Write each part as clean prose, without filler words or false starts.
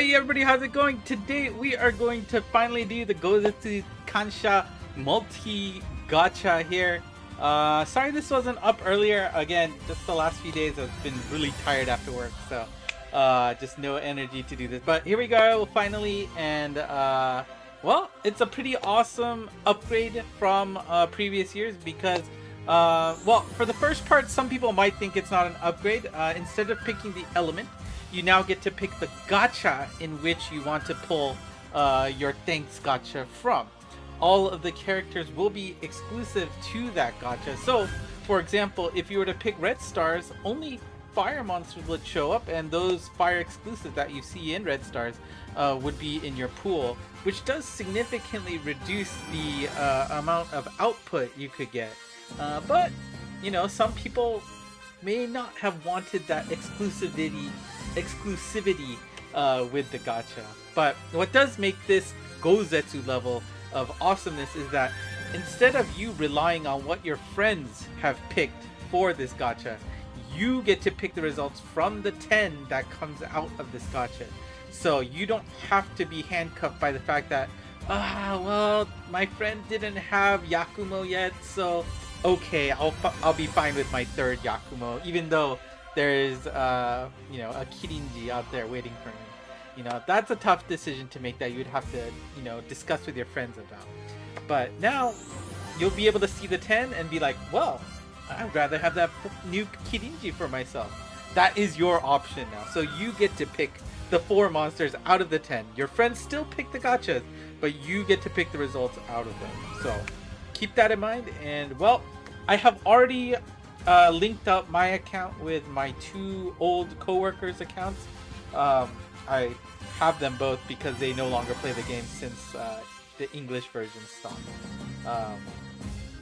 Hey everybody, how's it going? Today we are going to finally do the Gouzetsu Kansha multi gacha here. Sorry this wasn't up earlier. Again, just the last few days I've been really tired after work, so just no energy to do this. But here we go, finally, and well, it's a pretty awesome upgrade from previous years because well, for the first part, some people might think it's not an upgrade. Instead of picking the element, you now get to pick the gacha in which you want to pull your thanks gacha from. All of the characters will be exclusive to that gacha. So, for example, if you were to pick red stars, only fire monsters would show up, and those fire exclusives that you see in red stars would be in your pool, which does significantly reduce the amount of output you could get. But, you know, some people may not have wanted that exclusivity with the gacha. But what does make this Gouzetsu level of awesomeness is that instead of you relying on what your friends have picked for this gacha, you get to pick the results from the 10 that comes out of this gacha. So you don't have to be handcuffed by the fact that, well, my friend didn't have Yakumo yet, so okay, I'll be fine with my third Yakumo, even though there's you know, a Kirinji out there waiting for me. You know, that's a tough decision to make that you'd have to, you know, discuss with your friends about. But now you'll be able to see the 10 and be like, well, I'd rather have that new Kirinji for myself. That is your option now. So you get to pick the 4 monsters out of the 10. Your friends still pick the gachas, but you get to pick the results out of them. So keep that in mind. And well, I have already linked up my account with my 2 old co-workers accounts. I have them both because they no longer play the game since the English version stopped.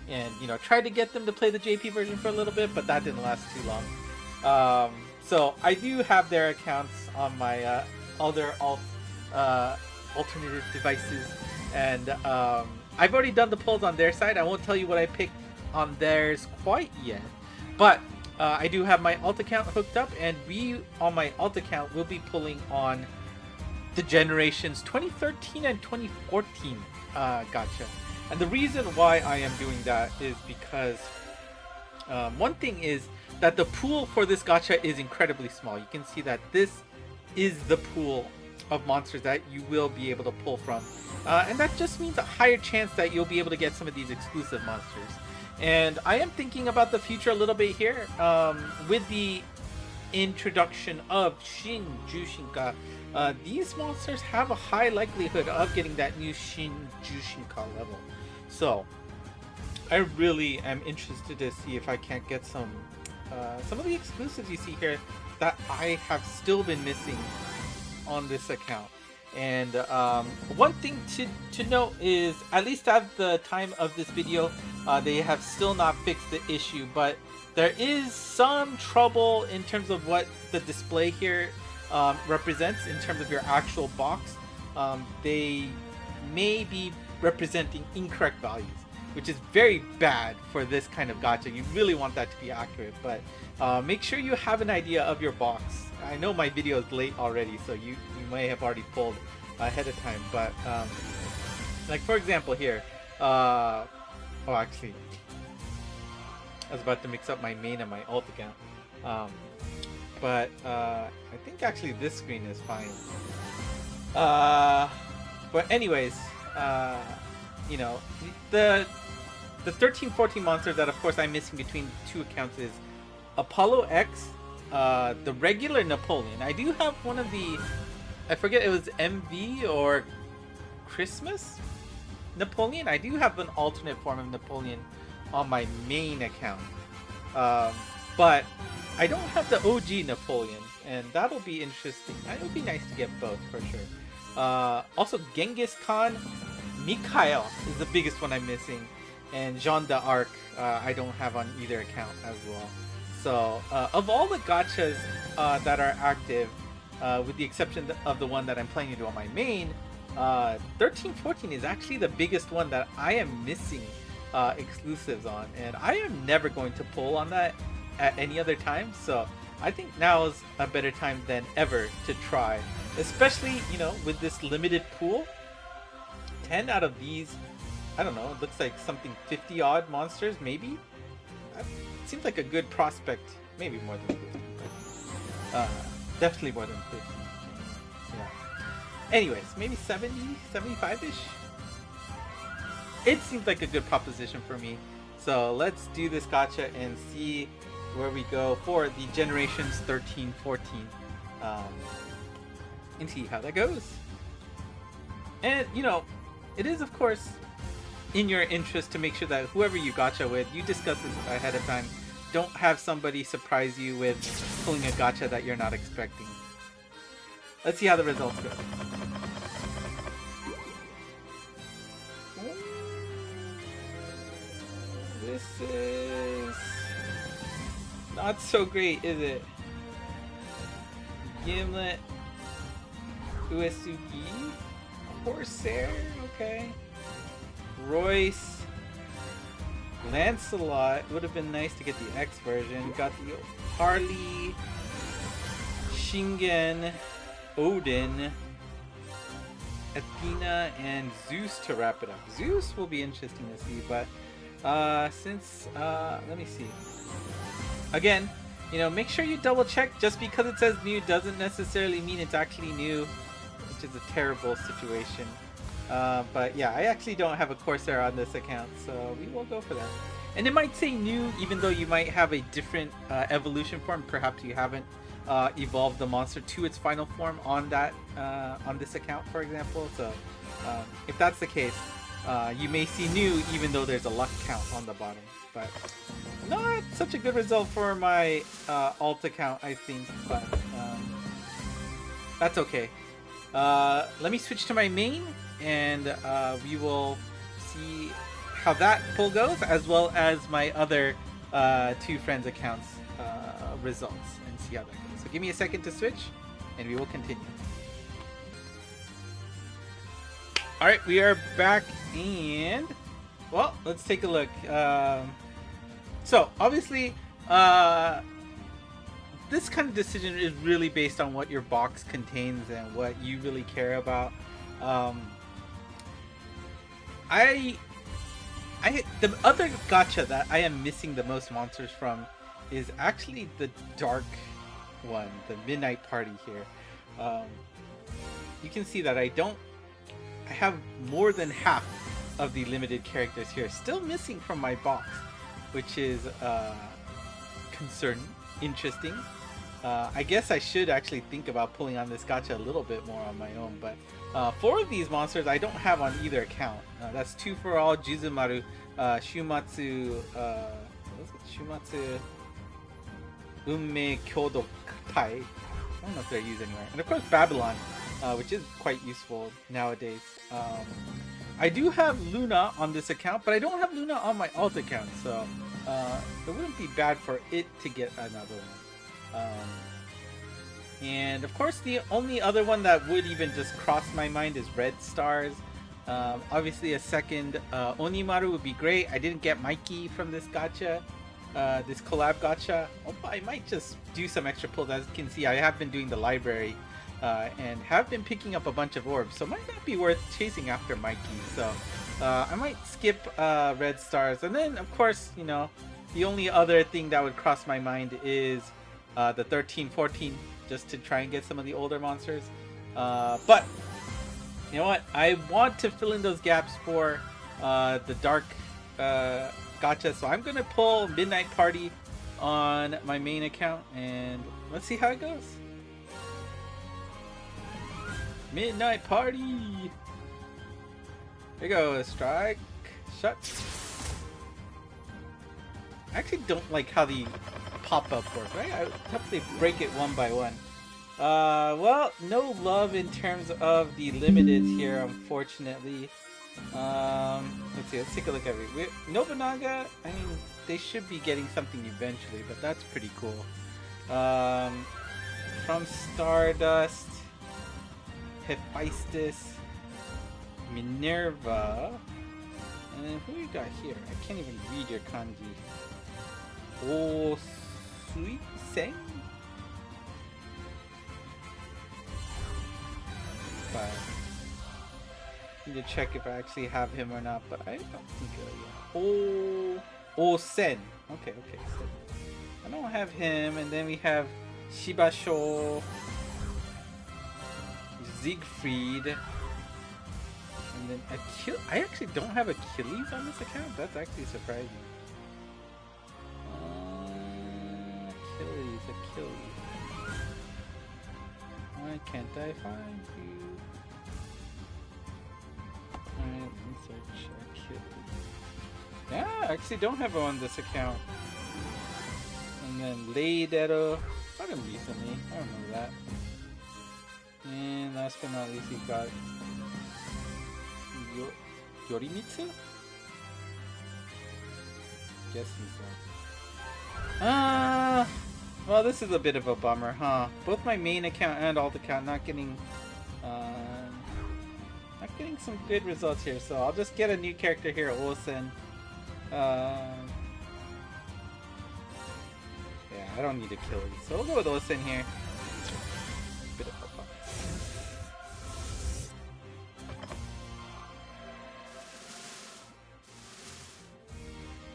And you know, tried to get them to play the JP version for a little bit, but that didn't last too long. So I do have their accounts on my other alternative devices, and I've already done the polls on their side. I won't tell you what I picked on theirs quite yet, but I do have my alt account hooked up, and we on my alt account will be pulling on the generations 2013 and 2014 gacha. And the reason why I am doing that is because one thing is that the pool for this gacha is incredibly small. You can see that this is the pool of monsters that you will be able to pull from, and that just means a higher chance that you'll be able to get some of these exclusive monsters. And I am thinking about the future a little bit here. With the introduction of Shin Jushinka, these monsters have a high likelihood of getting that new Shin Jushinka level. So I really am interested to see if I can't get some of the exclusives you see here that I have still been missing on this account. And one thing to note is, at least at the time of this video, they have still not fixed the issue, but there is some trouble in terms of what the display here represents in terms of your actual box. They may be representing incorrect values, which is very bad for this kind of gacha. You really want that to be accurate, but make sure you have an idea of your box. I know my video is late already, so you may have already pulled ahead of time, but like for example here, oh actually I was about to mix up my main and my alt account, but I think actually this screen is fine. But anyways, you know, the 13-14 monsters that of course I'm missing between 2 accounts is Apollo X, the regular Napoleon. I do have one of the, I forget, it was MV or Christmas Napoleon. I do have an alternate form of Napoleon on my main account, but I don't have the OG Napoleon, and that'll be interesting. It would be nice to get both for sure. Also Genghis Khan, Mikhail is the biggest one I'm missing, and Jeanne d'Arc I don't have on either account as well. So of all the gachas that are active, with the exception of the one that I'm planning to do on my main, 13-14 is actually the biggest one that I am missing exclusives on, and I am never going to pull on that at any other time. So I think now is a better time than ever to try especially, you know, with this limited pool. 10 out of these, I don't know, it looks like something 50 odd monsters, maybe? That seems like a good prospect. Maybe more than 50, but definitely more than 50. Yeah. Anyways, maybe 70, 75-ish? It seems like a good proposition for me. So let's do this gacha and see where we go for the generations 13, 14. And see how that goes. And, you know, it is, of course, in your interest to make sure that whoever you gacha with, you discuss this ahead of time. Don't have somebody surprise you with pulling a gacha that you're not expecting. Let's see how the results go. This is not so great, is it? Gimlet, Uesugi, Corsair, okay. Royce, Lancelot, would have been nice to get the X version. Got the Harley, Shingen, Odin, Athena, and Zeus to wrap it up. Zeus will be interesting to see, but let me see. Again, you know, make sure you double check. Just because it says new doesn't necessarily mean it's actually new, which is a terrible situation. But yeah, I actually don't have a Corsair on this account, so we will go for that. And it might say new, even though you might have a different evolution form. Perhaps you haven't evolved the monster to its final form on that on this account, for example. So if that's the case, you may see new, even though there's a luck count on the bottom. But not such a good result for my alt account, I think. But that's okay. Let me switch to my main, and we will see how that pull goes, as well as my other two friends' accounts results, and see how that goes. So give me a second to switch, and we will continue. Alright, we are back, and well, let's take a look. So obviously, this kind of decision is really based on what your box contains and what you really care about. The other gacha that I am missing the most monsters from is actually the dark one, the Midnight Party here. You can see that I have more than half of the limited characters here still missing from my box, which is concerning, interesting. I guess I should actually think about pulling on this gacha a little bit more on my own, but 4 of these monsters I don't have on either account. That's 2 for all, Jizumaru, Shumatsu, Shumatsu, Unmei Kyodo Tai. I don't know if they're used anywhere. And of course Babylon, which is quite useful nowadays. I do have Luna on this account, but I don't have Luna on my alt account, so it wouldn't be bad for it to get another one. And of course the only other one that would even just cross my mind is Red Stars. Obviously a second Onimaru would be great. I didn't get Mikey from this gacha, this collab gacha. Although I might just do some extra pulls. As you can see, I have been doing the library and have been picking up a bunch of orbs, so it might not be worth chasing after Mikey. So I might skip Red Stars. And then of course, you know, the only other thing that would cross my mind is the 13, 14, just to try and get some of the older monsters. But you know what? I want to fill in those gaps for the dark gacha, so I'm gonna pull Midnight Party on my main account, and let's see how it goes. Midnight Party. There you go. Strike, shut. I actually don't like how the pop-up work, right? I hope they break it one by one. Well, no love in terms of the limited here, unfortunately. Let's see, let's take a look at it. Nobunaga, I mean, they should be getting something eventually, but that's pretty cool. From Stardust, Hephaestus, Minerva, and then who you got here? I can't even read your kanji. Oh, Sweet Seng? but I need to check if I actually have him or not. But I don't think Sen. Okay, Sen. I don't have him, and then we have Shibasho, Siegfried, and then I actually don't have Achilles on this account. That's actually surprising. Achilles. Why can't I find you? Alright, let me search Achilles. Yeah, I actually don't have him on this account. And then Leidero. Got him recently. I remember that. And last but not least, we got Yorimitsu? Guessing so. Well, this is a bit of a bummer, huh? Both my main account and alt account not getting some good results here. So I'll just get a new character here, Olsen. Yeah, I don't need Achilles, so we'll go with Olsen here. Bit of a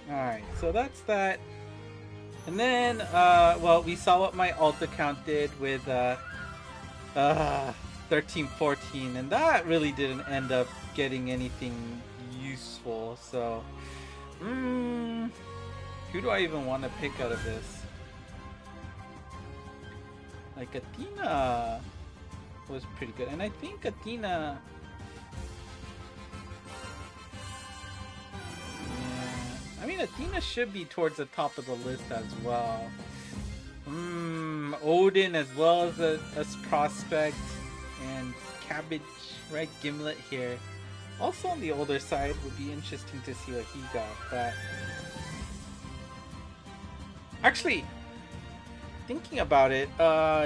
bummer. Alright, so that's that. And then, well, we saw what my alt account did with 13-14, and that really didn't end up getting anything useful. So, who do I even want to pick out of this? Like, Athena was pretty good, and I think Athena... I mean, Athena should be towards the top of the list as well. Odin as well as a prospect, and Cabbage, right? Gimlet here. Also on the older side, would be interesting to see what he got, but... Actually, thinking about it,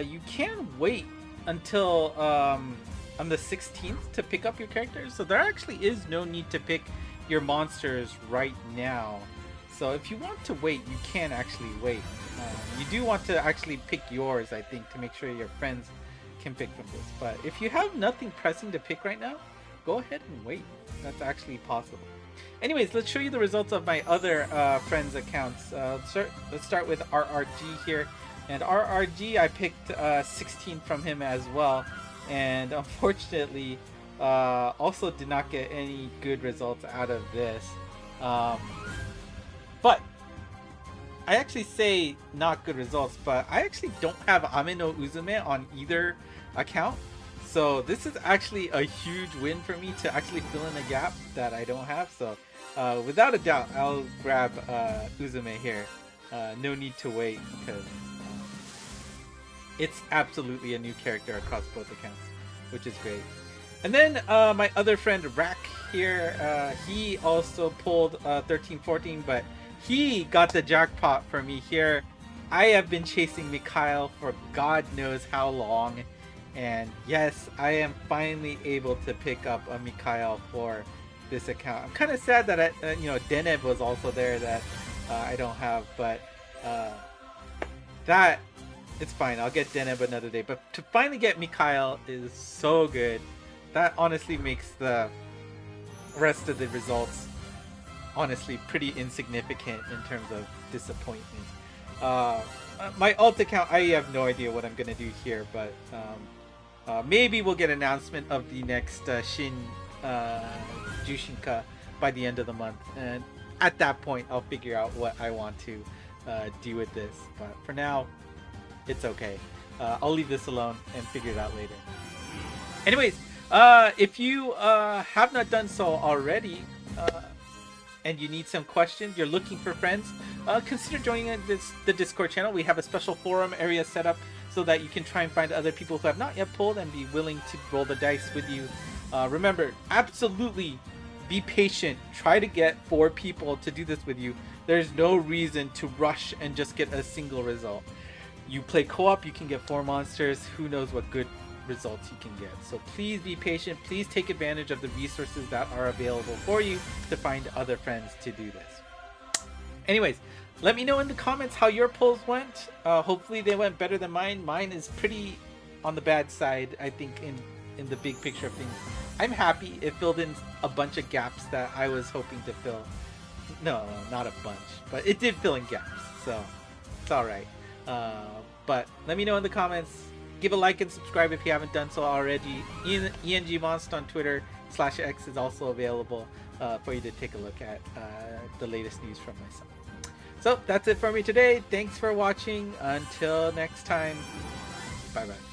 you can wait until on the 16th to pick up your characters, so there actually is no need to pick your monsters right now. So if you want to wait, you can actually wait. You do want to actually pick yours, I think, to make sure your friends can pick from this. But if you have nothing pressing to pick right now, go ahead and wait. That's actually possible. Anyways, let's show you the results of my other friends' accounts. Let's start with RRG here. And RRG, I picked 16 from him as well. And unfortunately, also did not get any good results out of this. But I actually say not good results, but I actually don't have Ame no Uzume on either account. So this is actually a huge win for me to actually fill in a gap that I don't have. So without a doubt, I'll grab Uzume here. No need to wait, because it's absolutely a new character across both accounts, which is great. And then my other friend Rack here, he also pulled 13-14, but he got the jackpot for me here. I have been chasing Mikhail for God knows how long, and yes, I am finally able to pick up a Mikhail for this account. I'm kind of sad that Deneb was also there that I don't have, but that it's fine. I'll get Deneb another day. But to finally get Mikhail is so good. That honestly makes the rest of the results honestly pretty insignificant in terms of disappointment. My alt account, I have no idea what I'm gonna do here, but maybe we'll get an announcement of the next Shin Jushinka by the end of the month, and at that point I'll figure out what I want to do with this. But for now, it's okay. I'll leave this alone and figure it out later. Anyways, if you have not done so already, and you need some questions, you're looking for friends, consider joining the Discord channel. We have a special forum area set up so that you can try and find other people who have not yet pulled and be willing to roll the dice with you. Remember, absolutely be patient. Try to get 4 people to do this with you. There's no reason to rush and just get a single result. You play co-op, you can get 4 monsters. Who knows what good results you can get. So please be patient. Please take advantage of the resources that are available for you to find other friends to do this. Anyways, let me know in the comments how your pulls went. Hopefully they went better than mine. Mine is pretty on the bad side, I think, in the big picture of things, I'm happy it filled in a bunch of gaps that I was hoping to fill. No, not a bunch, but it did fill in gaps, so it's alright. But let me know in the comments. Give a like and subscribe if you haven't done so already. ENGmonst on Twitter /X is also available for you to take a look at the latest news from myself. So that's it for me today. Thanks for watching. Until next time, bye bye.